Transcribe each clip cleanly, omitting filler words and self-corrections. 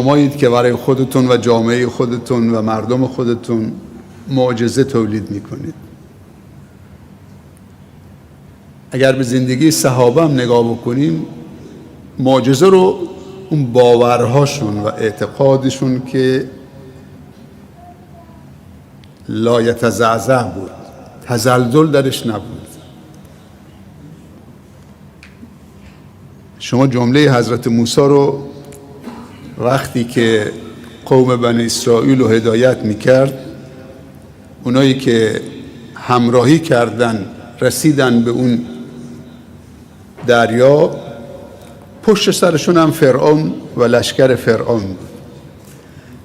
شمایید که برای خودتون و جامعه خودتون و مردم خودتون معجزه تولید میکنید. اگر به زندگی صحابه هم نگاه بکنیم، معجزه رو اون باورهاشون و اعتقادشون که لا یتزعزع بود، تزلزل درش نبود. شما جمله حضرت موسی رو وقتی که قوم بنی اسرائیل رو هدایت میکرد، اونایی که همراهی کردن رسیدن به اون دریا، پشت سرشون هم فرعون و لشکر فرعون بود.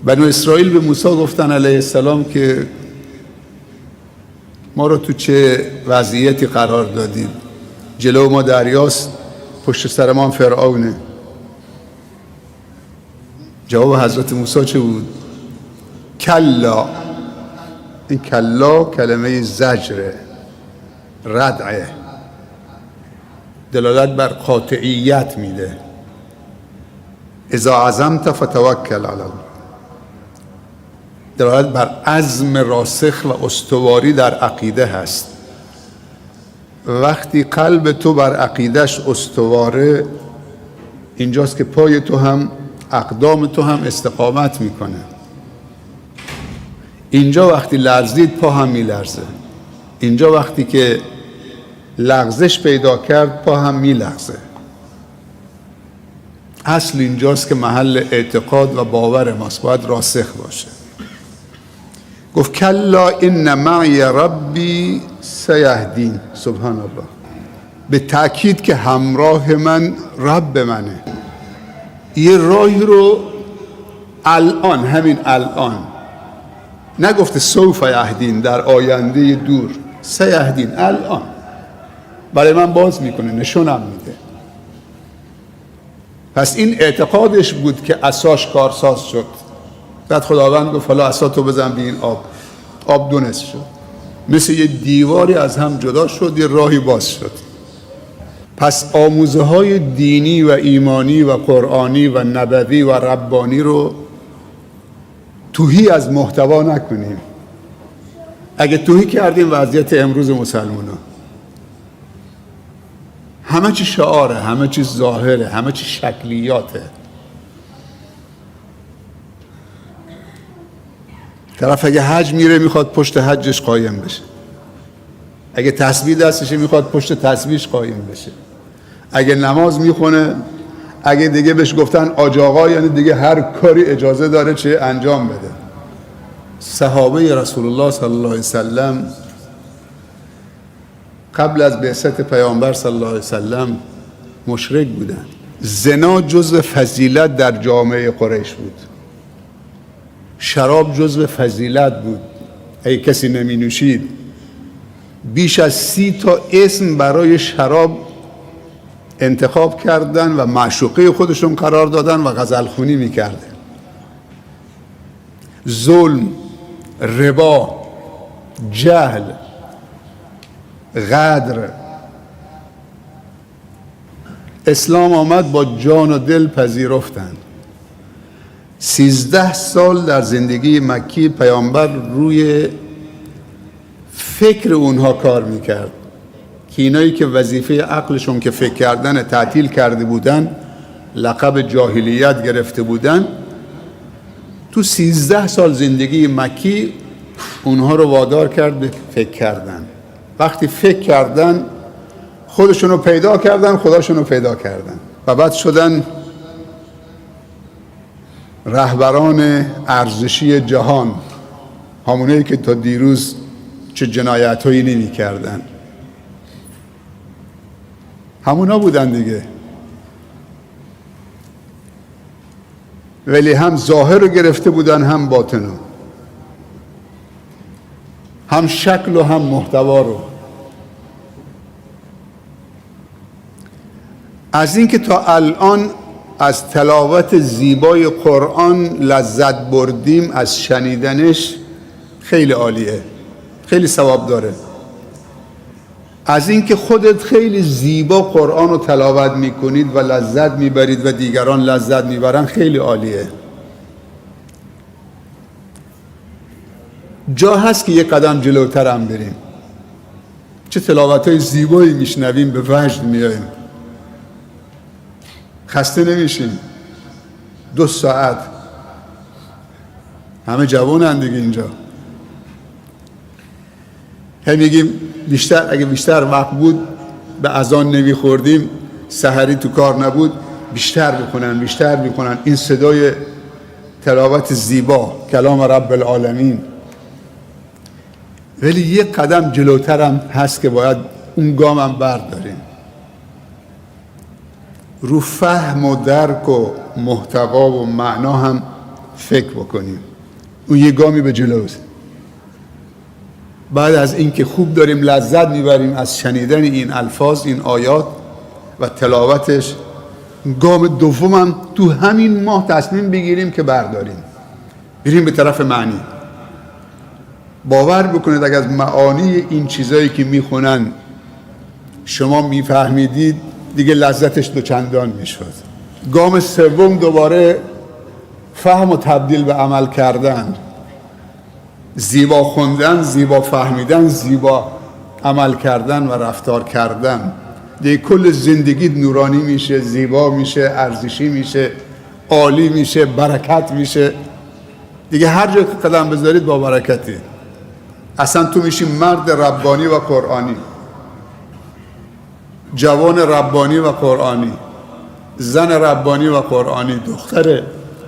بنی اسرائیل به موسی گفتن علیه السلام که ما رو تو چه وضعیتی قرار دادید؟ جلو ما دریاست، پشت سر ما هم فرعونه. جواب حضرت موسی چه بود؟ کلا. این کلا کلمه زجره، ردعه، دلالت بر قاطعیت میده. اذا عزمت فتوکل علی الله، دلالت بر عزم راسخ و استواری در عقیده هست. وقتی قلب تو بر عقیدش استواره، اینجاست که پای تو هم اقدام تو هم استقامت میکنه. اینجا وقتی لرزید پا هم میلرزه. اینجا وقتی که لغزش پیدا کرد پا هم میلغزه. اصل اینجاست که محل اعتقاد و باور ماست، باید راسخ باشه. گفت کلا ان معی ربی سیهدین. سبحان الله، به تأکید که همراه من رب منه. یه راهی رو الان، همین الان، نگفته سوف یهدین در آینده دور، سیهدین الان برای من باز میکنه، نشونم میده. پس این اعتقادش بود که عصاش کارساز شد. بعد خداوند گفت حالا عصا تو بزن به این آب دو نصف شد، مثل یه دیواری از هم جدا شد، یه راهی باز شد. پس آموزه های دینی و ایمانی و قرآنی و نبوی و ربانی رو توهی از محتوا نکنیم. اگه توهی کردیم وضعیت امروز مسلمان‌ها، همه چی شعاره، همه چی ظاهره، همه چی شکلیاته. طرف اگه حج میره میخواد پشت حجش قایم بشه، اگه تسبیح دستشه میخواد پشت تسبیحش قایم بشه، اگه نماز میخونه، اگه دیگه بهش گفتن آج آقا، یعنی دیگه هر کاری اجازه داره چه انجام بده. صحابه رسول الله صلی الله علیه وسلم قبل از بعثت پیامبر صلی الله علیه وسلم مشرک بودن. زنا جزو فضیلت در جامعه قریش بود، شراب جزو فضیلت بود. اگه کسی نمی نوشید، بیش از 30 تا اسم برای شراب انتخاب کردن و معشوقه خودشون قرار دادن و غزلخونی میکردن. ظلم، ربا، جهل، غدر. اسلام آمد با جان و دل پذیرفتن. 13 سال در زندگی مکی پیامبر روی فکر اونها کار میکرد که اینایی که وظیفه عقلشون که فکر کردن تعطیل کرده بودن، لقب جاهلیت گرفته بودن، تو 13 سال زندگی مکی اونها رو وادار کرد به فکر کردن. وقتی فکر کردن خودشون رو پیدا کردن، خداشون رو پیدا کردن و بعد شدن رهبران ارزشی جهان، همونایی که تا دیروز چه جنایت هایی نمی کردن. همونا بودن دیگه، ولی هم ظاهر رو گرفته بودن هم باطن رو، هم شکل و هم محتوا رو. از این که تا الان از تلاوت زیبای قرآن لذت بردیم، از شنیدنش خیلی عالیه، خیلی ثواب داره. از این که خودت خیلی زیبا قرآن رو تلاوت میکنید و لذت میبرید و دیگران لذت میبرن خیلی عالیه. جا هست که یک قدم جلوتر هم بریم. چه تلاوت‌های زیبایی میشنویم، به وجد میاییم، خسته نمیشیم. 2 ساعت، همه جوانن دیگه اینجا، هم میگیم اگه بیشتر وقت بود به اذان نمیخوردیم، سحری تو کار نبود، بیشتر بکنن. این صدای تلاوت زیبا کلام رب العالمین. ولی یک قدم جلوتر هم هست که باید اون گام هم برداریم، رو فهم و درک و محتوا و معنا هم فکر بکنیم. اون یه گامی به جلوست. بعد از اینکه خوب داریم لذت میبریم از شنیدن این الفاظ، این آیات و تلاوتش، گام دومم تو همین ماه تصمیم بگیریم که برداریم، بریم به طرف معنی. باور بکنید اگر از معانی این چیزایی که میخونن شما میفهمیدید، دیگه لذتش دوچندان میشد. گام سوم دوباره فهم و تبدیل به عمل کردن، زیبا خوندن، زیبا فهمیدن، زیبا عمل کردن و رفتار کردن. دیگه کل زندگیت نورانی میشه، زیبا میشه، ارزشی میشه، عالی میشه، برکت میشه. دیگه هر جا که قدم بذارید با برکتی. اصلا تو میشی مرد ربانی و قرآنی، جوان ربانی و قرآنی، زن ربانی و قرآنی، دختر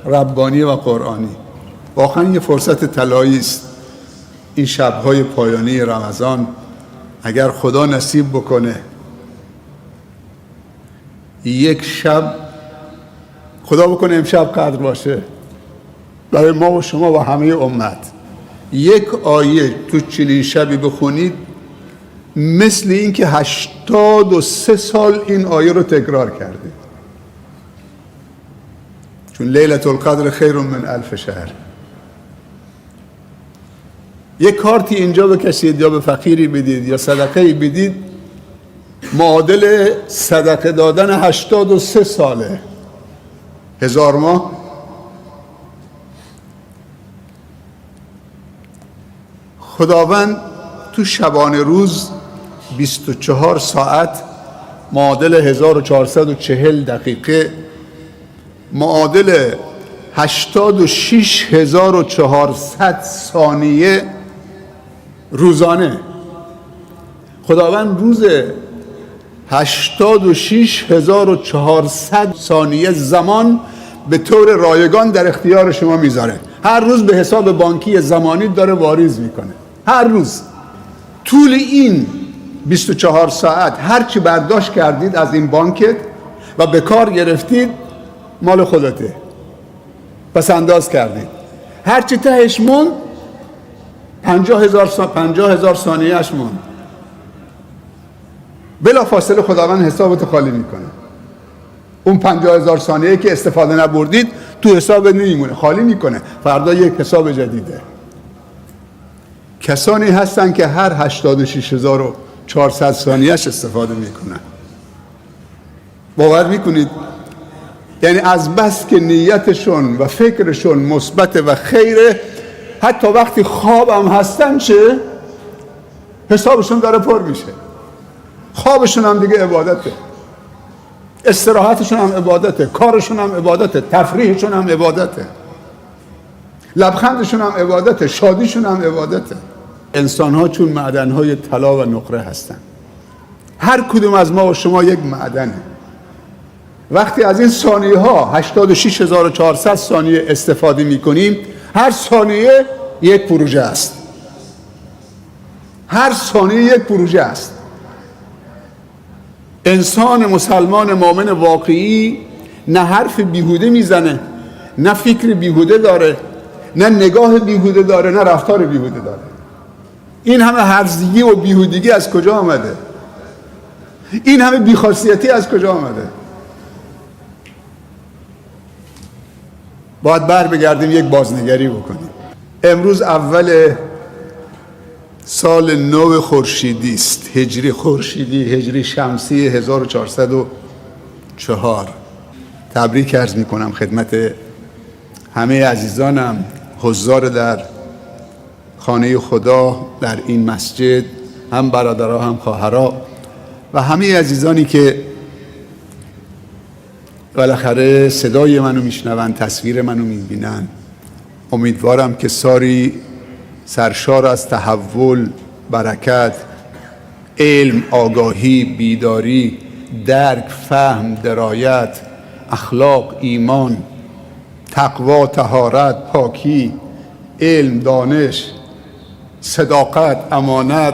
ربانی و قرآنی. واقعا یه فرصت طلایی است این شب‌های پایانی رمضان، اگر خدا نصیب بکنه یک شب، خدا بکنه امشب قدر باشه برای ما و شما و همه امت، یک آیه تو چنین شبی بخونید مثل این که 83 سال این آیه رو تکرار کردید. چون لیلة القدر خیر من 1000 شهر. یک کارتی اینجا بکشید یا به فقیری بدید یا صدقه بدید، معادل صدقه دادن 83 ساله، 1000 ماه. خداوند تو شبانه روز 24 ساعت معادل 1440 دقیقه، معادل 86400 ثانیه روزانه. خداوند روز 86400 ثانیه زمان به طور رایگان در اختیار شما میذاره. هر روز به حساب بانکی زمانی داره واریز میکنه. هر روز طول این 24 ساعت هر چی برداشت کردید از این بانکت و به کار گرفتید مال خودته، پس انداز کردید. هر چی تهش موند 50,000 ثانیهش موند، بلا فاصله خداوند حسابت خالی میکنه. اون 50,000 ثانیه که استفاده نبردید تو حساب نمیمونه، خالی میکنه، فردا یک حساب جدیده. کسانی هستن که هر 86,400 ثانیهش استفاده میکنن. باور میکنید؟ یعنی از بس که نیتشون و فکرشون مثبت و خیره، حتی وقتی خوابم هستن چه؟ حسابشون داره پر میشه. خوابشون هم دیگه عبادته، استراحتشون هم عبادته، کارشون هم عبادته، تفریحشون هم عبادته، لبخندشون هم عبادته، شادیشون هم عبادته. انسان ها چون معدن های طلا و نقره هستن. هر کدوم از ما و شما یک معدنه. وقتی از این ثانیه ها 86,400 ثانیه استفاده می کنیم، هر ثانیه یک پروژه است. هر ثانیه یک پروژه است. انسان مسلمان مؤمن واقعی نه حرف بیهوده میزنه، نه فکر بیهوده داره، نه نگاه بیهوده داره، نه رفتار بیهوده داره. این همه هرزگی و بیهودگی از کجا آمده؟ این همه بیخاصیتی از کجا آمده؟ باید بر بگردیم یک بازنگری بکنیم. امروز اول سال نو خورشیدی است، هجری خورشیدی، هجری شمسی 1404. تبریک عرض میکنم خدمت همه عزیزانم حضار در خانه خدا در این مسجد، هم برادرها هم خواهرها و همه عزیزانی که بالاخره صدای منو میشنون، تصویر منو میبینن. امیدوارم که ساری سرشار از تحول، برکت، علم، آگاهی، بیداری، درک، فهم، درایت، اخلاق، ایمان، تقوا، طهارت، پاکی، علم، دانش، صداقت، امانت،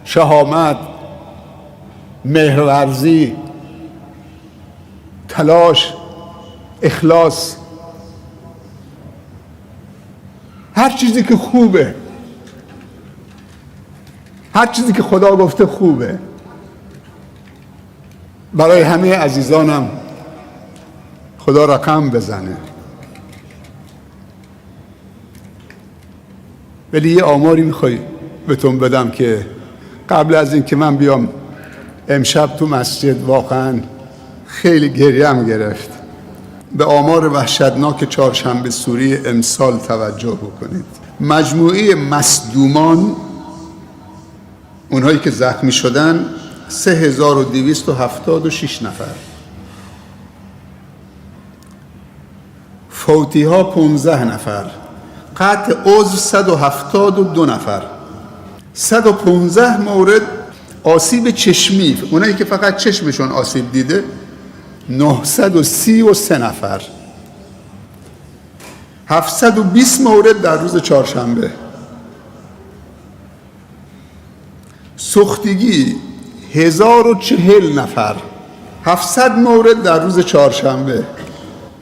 شهامت، مهرورزی، تلاش، اخلاص، هر چیزی که خوبه، هر چیزی که خدا گفته خوبه، برای همه عزیزانم خدا رقم بزنه. ولی یه آماری میخوای بهتون بدم که قبل از این که من بیام امشب تو مسجد واقعا خیلی گریم گرفت. به آمار وحشتناک چهارشنبه سوری امسال توجه بکنید. مجموعه مصدومان، اونهایی که زخمی شدن، 3276 نفر، فوتی ها 15 نفر، قطع عضو 172 نفر، 115 مورد آسیب چشمی، اونایی که فقط چشمشون آسیب دیده 933 نفر، 720 مورد در روز چهارشنبه، سوختگی 1040 نفر، 700 مورد در روز چهارشنبه،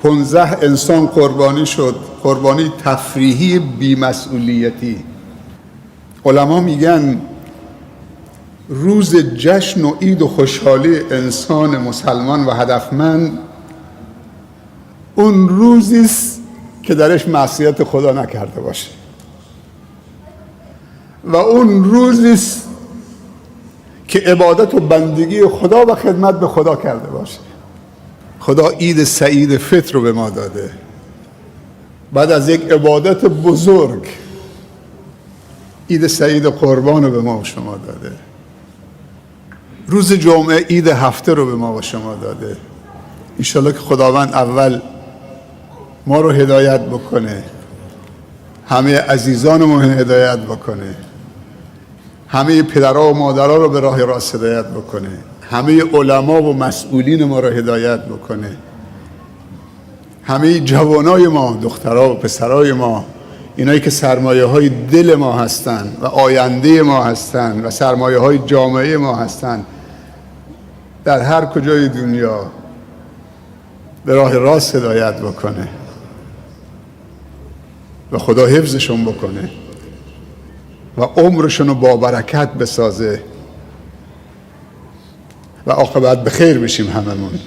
15 انسان قربانی شد، قربانی تفریحی بی‌مسئولیتی. علما میگن روز جشن و عید و خوشحالی انسان مسلمان و هدفمند اون روزی است که درش معصیت خدا نکرده باشه و اون روزی است که عبادت و بندگی خدا و خدمت به خدا کرده باشه. خدا عید سعید فطر رو به ما داده، بعد از یک عبادت بزرگ عید سعید قربان رو به ما و شما داده، روز جمعه عید هفته رو به ما و شما داده. انشالله که خداوند اول ما رو هدایت بکنه، همه عزیزانمون هدایت بکنه، همه پدرها و مادرها رو به راه راست هدایت بکنه، همه علما و مسئولین ما رو هدایت بکنه، همه جوانای ما، دخترها و پسرای ما، اینایی که سرمایه های دل ما هستن و آینده ما هستن و سرمایه های جامعه ما هستن، در هر کجای دنیا به راه راست هدایت بکنه و خدا حفظشون بکنه و عمرشون رو با برکت بسازه و عاقبت به خیر بشیم هممون.